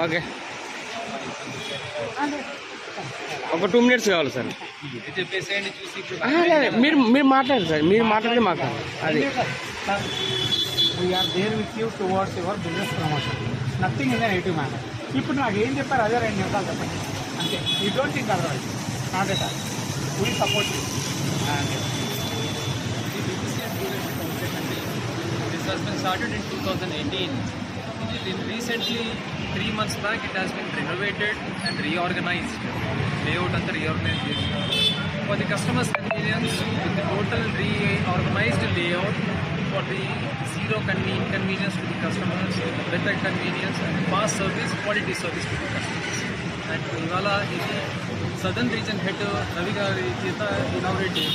Okay, ఒక 2 minutes కావాలి sir. చెప్పేసేయండి చూసి ఇప్పుడు మీరు మీరు మాట్లాడండి సార్, మీరు మాట్లాడితే మాట్లాడండి. అది we are there with you towards your business promotion, nothing in the negative manner. ఇప్పుడు నాకు ఏం చెప్పారు అదే 2 నిమిషాలు చెప్పండి అంతే. You don't think otherwise, not at all. We support you. this has been started in 2018. Recently, 3 months back, it has been renovated and reorganized. Layout and reorganization. For the customer's convenience, with the total reorganized layout for the zero inconvenience to the customers, better convenience and fast service, quality service to the customers. And Ivala is the Southern Region Head Ravi Garu Cheta inaugurate